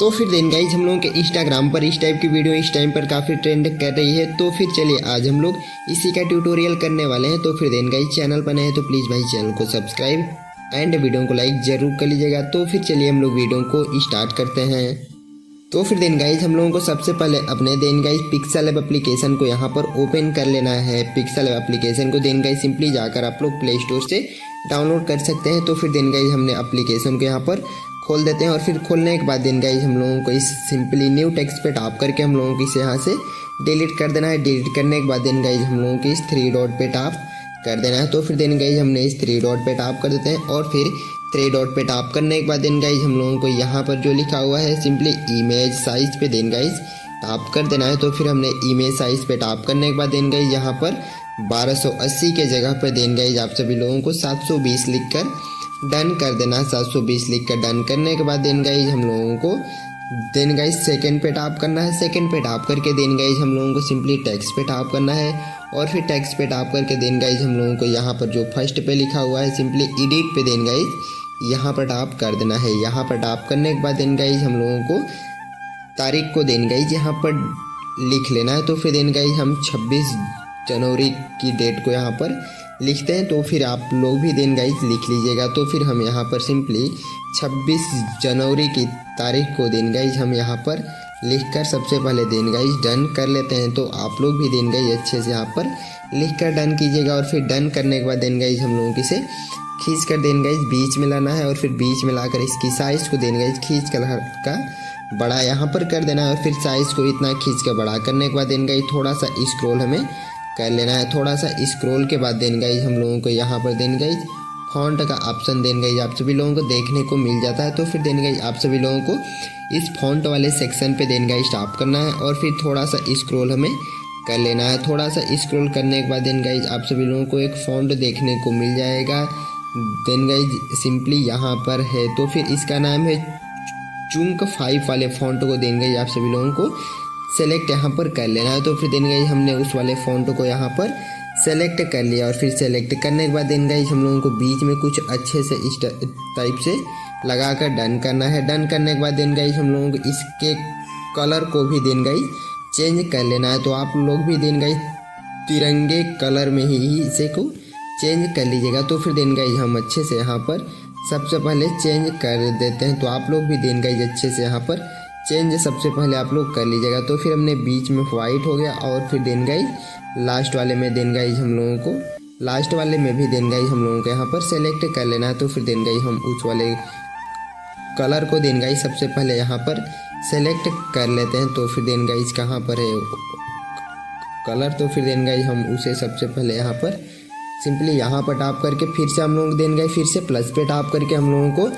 तो फिर then guys हम लोगों के इंस्टाग्राम पर इस टाइप की वीडियो इस टाइम पर काफ़ी ट्रेंड कर रही है। तो फिर चलिए आज हम लोग इसी का ट्यूटोरियल करने वाले हैं। तो फिर देन गाइज चैनल पर नए हैं तो प्लीज़ भाई चैनल को सब्सक्राइब एंड वीडियो को लाइक ज़रूर कर लीजिएगा। तो फिर चलिए हम लोग वीडियो को स्टार्ट करते हैं। तो फिर देन गाइज हम लोगों को सबसे पहले अपने then guys pixel app application को यहाँ पर ओपन कर लेना है। पिक्सेल ऐप एप्लीकेशन को देन गाइज सिंपली जाकर आप लोग प्ले स्टोर से डाउनलोड कर सकते हैं। तो फिर देन गाइज हमने एप्लीकेशन को यहाँ पर खोल देते हैं और फिर खोलने के बाद देन गाइज हम लोगों को इस सिंपली न्यू टेक्स्ट पे टैप करके हम लोगों को इसे यहाँ से डिलीट कर देना है। डिलीट करने के बाद देन गाइज हम लोगों को इस 3 डॉट पे टैप कर देना है। तो फिर देन गाइज हमने इस 3 डॉट पे टैप कर देते हैं और फिर 3 डॉट पे टैप करने के बाद देन गाइज हम लोगों को यहाँ पर जो लिखा हुआ है सिंपली इमेज साइज पे देन गाइज टैप कर देना है। तो फिर हमने इमेज साइज पे टैप करने के बाद देन गाइज यहाँ पर 1280 के जगह पर देन गाइज आप सभी लोगों को 720 लिख कर डन कर देना है। 720 लिख कर डन करने के बाद देन गाइज हम लोगों को देन गाइज सेकंड पे टैप करना है। सेकंड पे टैप करके देन गाइज हम लोगों को सिंपली टेक्स्ट पे टैप करना है और फिर टेक्स्ट पे टैप करके देन गाइज हम लोगों को यहाँ पर जो फर्स्ट पे लिखा हुआ है सिंपली एडिट पे देन गाइज यहाँ पर टैप कर देना है। यहाँ पर टैप करने के बाद देन गाइज हम लोगों को तारीख को देन गाइज यहाँ पर लिख लेना है। तो फिर देन गाइज हम 26 जनवरी की डेट को यहाँ पर लिखते हैं। तो फिर आप लोग भी देन गाइज लिख लीजिएगा। तो फिर हम यहाँ पर सिंपली 26 जनवरी की तारीख को देन गाइज हम यहाँ पर लिखकर सबसे पहले देन गाइज डन कर लेते हैं। तो आप लोग भी देन गाइज अच्छे से यहाँ पर लिखकर डन कीजिएगा और फिर डन करने के बाद देन गाइज हम लोगों को इसे खींच कर देन गाइज बीच में लाना है और फिर बीच में लाकर इसकी साइज़ को देन गाइज खींच कर हल्का बड़ा यहाँ पर कर देना है और फिर साइज़ को इतना खींच कर बड़ा करने के बाद देन गाइज थोड़ा सा स्क्रॉल हमें कर लेना है। थोड़ा सा स्क्रॉल के बाद देन गाइज हम लोगों को यहाँ पर देन गाइज फॉन्ट का ऑप्शन देन गाइज आप सभी लोगों को देखने को मिल जाता है। तो फिर देन गाइज आप सभी लोगों को इस फॉन्ट वाले सेक्शन पे देन गाइज टैप करना है और फिर थोड़ा सा स्क्रॉल हमें कर लेना है। थोड़ा सा स्क्रॉल करने के बाद देन गाइज आप सभी लोगों को एक फॉन्ट देखने को मिल जाएगा देन गाइज सिंपली यहाँ पर है। तो फिर इसका नाम है चुंक 5 वाले फॉन्ट को देन गाइज आप सभी लोगों को सेलेक्ट यहाँ पर कर लेना है। तो फिर देन गाइज हमने उस वाले फॉन्ट को यहाँ पर सेलेक्ट कर लिया और फिर सेलेक्ट करने के बाद देन गाइज हम लोगों को बीच में कुछ अच्छे से इस टाइप से लगाकर डन करना है। डन करने के बाद देन गाइज हम लोगों को इसके कलर को भी देन गाइज चेंज कर लेना है। तो आप लोग भी देन गाइज तिरंगे कलर में ही इसे को चेंज कर लीजिएगा। तो फिर देन गाइज हम अच्छे से यहाँ पर सबसे पहले चेंज कर देते हैं। तो आप लोग भी देन गाइज अच्छे से यहाँ पर चेंज सबसे पहले आप लोग कर लीजिएगा। तो फिर हमने बीच में वाइट हो गया और फिर देन गाइज लास्ट वाले में देन गाइज हम लोगों को लास्ट वाले में भी देन गाइज हम लोगों को यहाँ पर सेलेक्ट कर लेना है। तो फिर देन गाइज हम उस वाले कलर को देन गाइज सबसे पहले यहाँ पर सेलेक्ट कर लेते हैं। तो फिर देन गाइज कहाँ पर है कलर, तो फिर देन गाइज हम उसे सबसे पहले यहाँ पर सिंपली यहाँ पर टैप करके फिर से हम लोग देन गाइज फिर से प्लस पे टैप करके हम लोगों को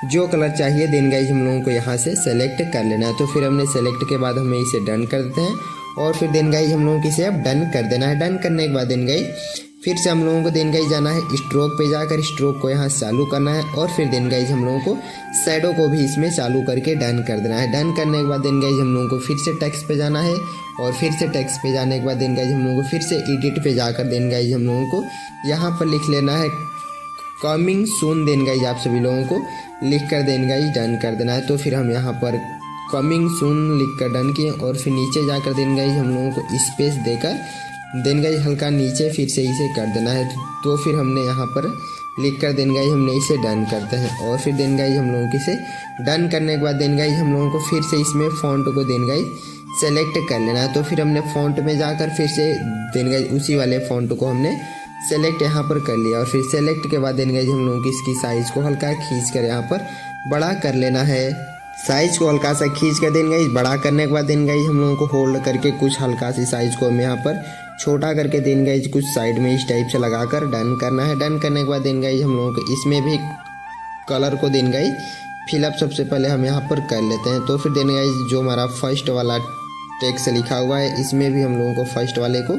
जो कलर चाहिए देन गाइज हम लोगों को यहाँ से सेलेक्ट कर लेना है। तो फिर हमने सेलेक्ट के बाद हमें इसे डन कर देते हैं और फिर देन गाइज हम लोगों को इसे अब डन कर देना है। डन करने के बाद देन गाइज फिर से हम लोगों को देन गाइज जाना है स्ट्रोक पे जाकर स्ट्रोक को यहाँ चालू करना है और फिर देन गाइज हम लोगों को शैडो को भी इसमें चालू करके डन कर देना है। डन करने के बाद देन गाइज हम लोगों को फिर से टेक्स्ट पे जाना है और फिर से टेक्स्ट पे जाने के बाद देन गाइज हम लोगों को फिर से एडिट पे जाकर देन गाइज हम लोगों को यहाँ पर लिख लेना है कमिंग सून देन गाइज आप सभी लोगों को लिख कर देन गाइज डन कर देना है। तो फिर हम यहाँ पर कमिंग सून लिख कर डन किए और फिर नीचे जाकर देन गाइज हम लोगों को स्पेस देकर देन गाइज हल्का नीचे फिर से इसे कर देना है। तो फिर हमने यहाँ पर लिख कर देन गाइज हमने इसे डन करते हैं और फिर देन गाइज हम लोगों को इसे डन करने के बाद देन गाइज हम लोगों को फिर से इसमें फॉन्ट को देन गाइज सेलेक्ट कर लेना है। तो फिर हमने फॉन्ट में जाकर फिर से देन गाइज उसी वाले फॉन्ट को हमने सेलेक्ट यहाँ पर कर लिया और फिर सेलेक्ट के बाद देन गाइज हम लोगों की इसकी साइज़ को हल्का खींच कर यहाँ पर बड़ा कर लेना है। साइज़ को हल्का सा खींच कर देन गाइज बड़ा करने के बाद देन गाइज हम लोगों को होल्ड करके कुछ हल्का सी साइज़ को हम यहाँ पर छोटा करके देन गाइज कुछ साइड में इस टाइप से लगाकर डन करना है। डन करने के बाद देन गाइज हम लोगों को इसमें भी कलर को देन गाइज फिलअप सबसे पहले हम यहाँ पर कर लेते हैं। तो फिर देन गाइज जो हमारा फर्स्ट वाला टेक्स्ट लिखा हुआ है इसमें भी हम लोगों को फर्स्ट वाले को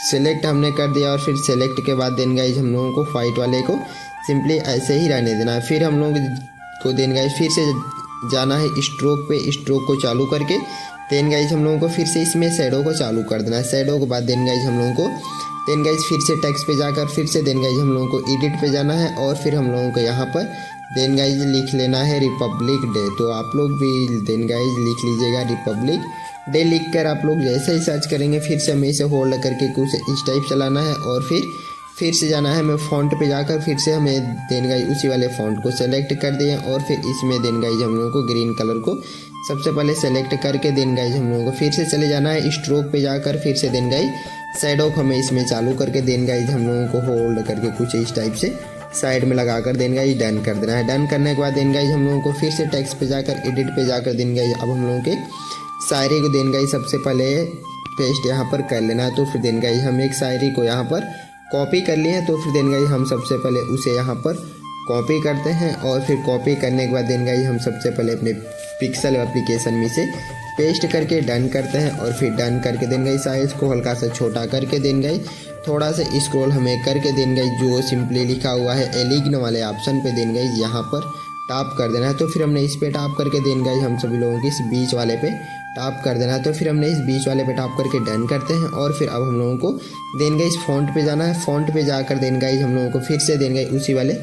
सेलेक्ट हमने कर दिया और फिर सेलेक्ट के बाद देन गाइज हम लोगों को वाइट वाले को सिंपली ऐसे ही रहने देना है। फिर हम लोगों को देन गाइज फिर से जाना है स्ट्रोक पे, स्ट्रोक को चालू करके देन गाइज हम लोगों को फिर से इसमें शैडो को चालू कर देना है। शैडो के बाद देन गाइज हम लोगों को देन गाइज फिर से टेक्स्ट पे जाकर फिर से देन गाइज हम लोगों को एडिट पे जाना है और फिर हम लोगों को यहाँ पर देन गाइज लिख लेना है रिपब्लिक डे। तो आप लोग भी देन गाइज लिख लीजिएगा रिपब्लिक डे। लिख कर आप लोग जैसे ही सर्च करेंगे फिर से हमें इसे होल्ड करके कुछ इस टाइप चलाना है और फिर से जाना है हमें फ़ॉन्ट पे जाकर फिर से हमें देन गाइज उसी वाले फ़ॉन्ट को सेलेक्ट कर दिए और फिर इसमें देन गाइज हम लोगों को ग्रीन कलर को सबसे पहले सेलेक्ट करके देन गाइज हम लोगों को फिर से चले जाना है स्ट्रोक पे जाकर फिर से देन गाइज शैडो को हमें इसमें चालू करके देन गाइज हम लोगों को होल्ड करके कुछ इस टाइप से साइड में लगाकर देन गाइज डन कर देना है। डन करने के बाद देन गाइज हम लोगों को फिर से टेक्स्ट पे जाकर एडिट पे जाकर देन गाइज अब हम लोगों के शायरी को देन गाइज सबसे पहले पेस्ट यहाँ पर कर लेना है। तो फिर देन गाइज हम एक शायरी को यहाँ पर कॉपी कर लिए हैं। तो फिर देन गाइज हम सबसे पहले उसे यहाँ पर कॉपी करते हैं और फिर कॉपी करने के बाद देन गाइज हम सबसे पहले अपने पिक्सल एप्लीकेशन में से पेस्ट करके डन करते हैं और फिर डन करके देन गाइज साइज को हल्का सा छोटा करके देन गाइज थोड़ा सा स्क्रॉल हमें करके देन गाइज जो सिंपली लिखा हुआ है एलिग्न वाले ऑप्शन पे देन गाइज यहाँ पर टैप कर देना है। तो फिर हमने इस पे टैप करके देन गाइज हम सभी लोगों की इस बीच वाले पे टैप कर देना है। तो फिर हमने इस बीच वाले पे टैप करके डन करते हैं और फिर अब हम लोगों को देन गाइज फ़ॉन्ट पे जाना है। फ़ॉन्ट पे जाकर देन गाइज हम लोगों को फिर से देन गाइज उसी वाले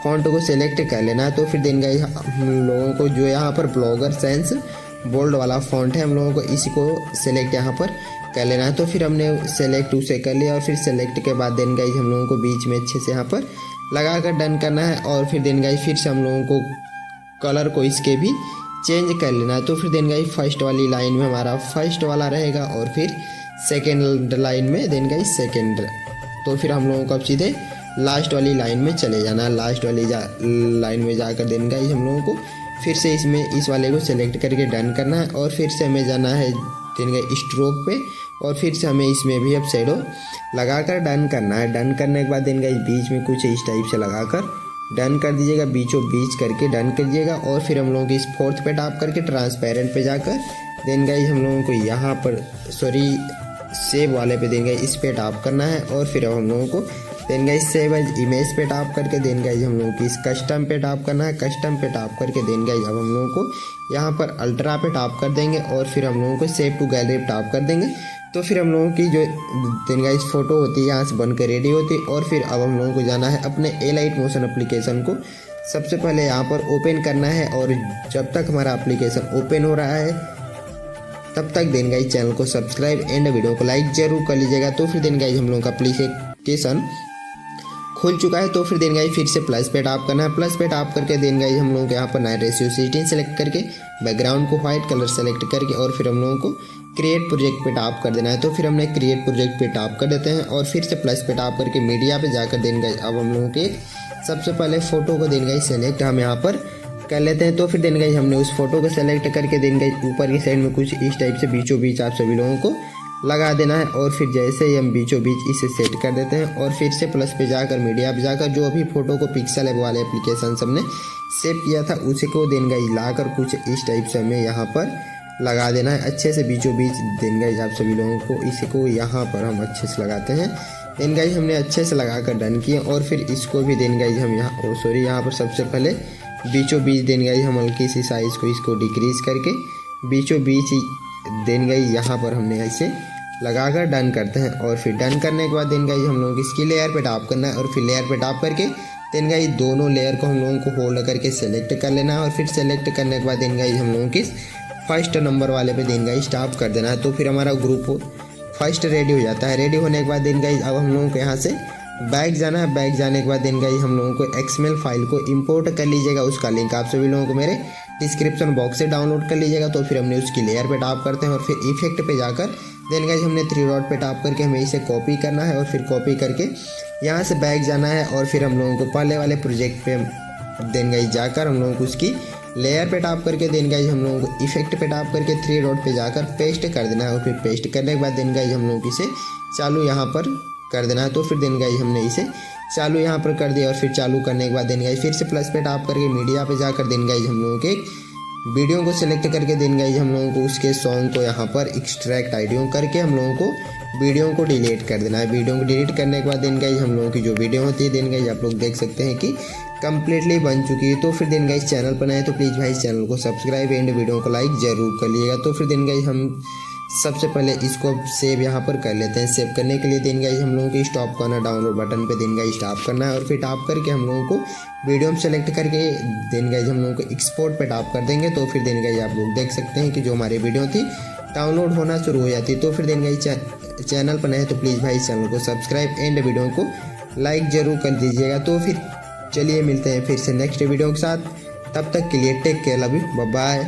फ़ॉन्ट को सिलेक्ट कर लेना है। तो फिर देन गाइज हम लोगों को जो यहाँ पर ब्लॉगर सेंस बोल्ड वाला फ़ॉन्ट है हम लोगों को इसी को सिलेक्ट यहाँ पर कर लेना है। तो फिर हमने सेलेक्ट उसे कर लिया और फिर सेलेक्ट के बाद देन गाइज हम लोगों को बीच में अच्छे से यहाँ पर लगा कर डन करना है और फिर देन गाइज फिर से हम लोगों को कलर को इसके भी चेंज कर लेना है। तो फिर देन गाइज फर्स्ट वाली लाइन में हमारा फर्स्ट वाला रहेगा और फिर सेकेंड लाइन में देन गाइज सेकेंड। तो फिर हम लोगों को अब सीधे लास्ट वाली लाइन में चले जाना है। लास्ट वाली लाइन में जाकर देन गाइज हम लोगों को फिर से इसमें इस वाले को सिलेक्ट करके डन करना है और फिर से हमें जाना है देन गाइज स्ट्रोक पे और फिर से हमें इसमें भी अब शैडो लगाकर डन करना है। डन करने के बाद देन गाइज बीच में कुछ इस टाइप से लगाकर डन कर दीजिएगा, बीचों बीच करके डन करिएगा और फिर हम लोगों की इस फोर्थ पे टैप करके ट्रांसपेरेंट पे जाकर देन गाइज हम लोगों को यहाँ पर सेव वाले पे देन गाइज इस पे टैप करना है और फिर अब हम लोगों को then guys save as image पे टैप करके देन गाइज हम लोगों की इस कस्टम पे टैप करना है। कस्टम पे टैप करके देन गाइज अब हम लोगों को यहाँ पर अल्ट्रा पे टैप कर देंगे और फिर हम लोगों को सेव टू गैलरी पे टैप कर देंगे। तो फिर हम लोगों की जो देन गाइज फोटो होती है यहाँ से बनकर रेडी होती है और फिर अब हम लोगों को जाना है अपने एलाइट मोशन एप्लीकेशन को सबसे पहले यहाँ पर ओपन करना है और जब तक हमारा एप्लीकेशन ओपन हो रहा है तब तक देन गाइज चैनल को सब्सक्राइब एंड वीडियो को लाइक जरूर कर लीजिएगा। तो फिर देन गाइज हम लोगों का एप्लीकेशन खुल चुका है। तो फिर देन गाइज फिर से प्लस पे टैप करना है। प्लस पे टैप करके देन गाइज हम लोगों को यहाँ पर नाइट रेशियो 16 सेलेक्ट करके बैकग्राउंड को व्हाइट कलर सेलेक्ट करके और फिर हम लोगों को क्रिएट प्रोजेक्ट पे टैप कर देना है। तो फिर हमने क्रिएट प्रोजेक्ट पे टैप कर देते हैं और फिर से प्लस पे टैप करके मीडिया पे जाकर देन गाइज अब हम लोगों के सबसे पहले फ़ोटो को देन गाइज सेलेक्ट हम यहाँ पर कर लेते हैं। तो फिर देन गाइज हमने उस फोटो को सेलेक्ट करके देन गाइज ऊपर की साइड में कुछ इस टाइप से बीचों बीच आप सभी लोगों को लगा देना है और फिर जैसे ही हम बीचों बीच इसे सेट कर देते हैं और फिर से प्लस पे जाकर मीडिया पे जाकर जो अभी फोटो को पिक्सल ऐप वाले एप्लीकेशन से हमने सेव किया था उसी को देन गाइज लाकर कुछ इस टाइप से हमें यहाँ पर लगा देना है अच्छे से बीचों बीच। देन गाइज आप सभी लोगों को इसी को यहाँ पर हम अच्छे से लगाते हैं। देन गाइज हमने अच्छे से लगा कर डन किया और फिर इसको भी देन गाइज हम यहाँ पर सबसे पहले बीचों बीच देन गाइज हम हल्की सी साइज़ को इसको डिक्रीज करके बीचों बीच देन गाइज यहाँ पर हमने ऐसे लगाकर डन करते हैं और फिर डन करने के बाद देन गाइज हम लोगों की इसकी लेयर पे टैप करना है और फिर लेयर पे टैप करके देन गाइज दोनों लेयर को हम लोगों को होल्ड करके सेलेक्ट कर लेना है और फिर सेलेक्ट करने के बाद देन गाइज हम लोगों की फर्स्ट नंबर वाले पे देन गाइज टैप कर देना है। तो फिर हमारा ग्रुप फर्स्ट रेडी हो जाता है। रेडी होने के बाद देन गाइज अब हम लोगों को यहाँ से बैक जाना है। बैक जाने के बाद देन गाइज हम लोगों को XML फाइल को इंपोर्ट कर लीजिएगा। उसका लिंक आप सभी लोगों को मेरे डिस्क्रिप्शन बॉक्स से डाउनलोड कर लीजिएगा। तो फिर हमने उसकी लेयर पे टैप करते हैं और फिर इफेक्ट पे जाकर देन गाइज हमने 3 डॉट पे टैप करके हमें इसे कॉपी करना है और फिर कॉपी करके यहाँ से बैक जाना है और फिर हम लोगों को पहले वाले प्रोजेक्ट पे देन गाइज जाकर हम लोगों को उसकी लेयर पे टैप करके देन गाइज हम लोगों को इफेक्ट पे टैप करके 3 डॉट पे जाकर पेस्ट कर देना है और फिर पेस्ट करने के बाद देन गाइज हम लोगों को इसे चालू यहाँ पर कर देना है। तो फिर देन गाइज हमने इसे चालू यहाँ पर कर दिया और फिर चालू करने के बाद देन गाइज फिर से प्लस पे टैप करके मीडिया पे जाकर देन गाइज हम लोगों के वीडियो को सिलेक्ट करके देन गाइज हम लोगों को उसके सॉन्ग को यहाँ पर एक्सट्रैक्ट आइडियो करके हम लोगों को वीडियो को डिलीट कर देना है। वीडियो को डिलीट करने के बाद देन गाइज हम लोगों की जो वीडियो होती है देन गाइज आप लोग देख सकते हैं कि कंप्लीटली बन चुकी है। तो फिर देन गाइज चैनल पर आए तो प्लीज़ भाई चैनल को सब्सक्राइब एंड वीडियो को लाइक ज़रूर कर लीजिएगा। तो फिर देन गाइज हम सबसे पहले इसको सेव यहाँ पर कर लेते हैं। सेव करने के लिए देन गाइस हम लोगों को स्टॉप करना, डाउनलोड बटन पे देन गाइस टैप करना है और फिर टैप करके हम लोगों को वीडियो में सेलेक्ट करके देन गाइस हम लोगों को एक्सपोर्ट पे टैप कर देंगे। तो फिर देन गाइस आप लोग देख सकते हैं कि जो हमारी वीडियो थी डाउनलोड होना शुरू हो जाती है। तो फिर देन गाइस चैनल पर नए तो प्लीज़ भाई चैनल को सब्सक्राइब एंड वीडियो को लाइक ज़रूर कर दीजिएगा। तो फिर चलिए मिलते हैं फिर से नेक्स्ट वीडियो के साथ, तब तक के लिए take care, love you, bye bye.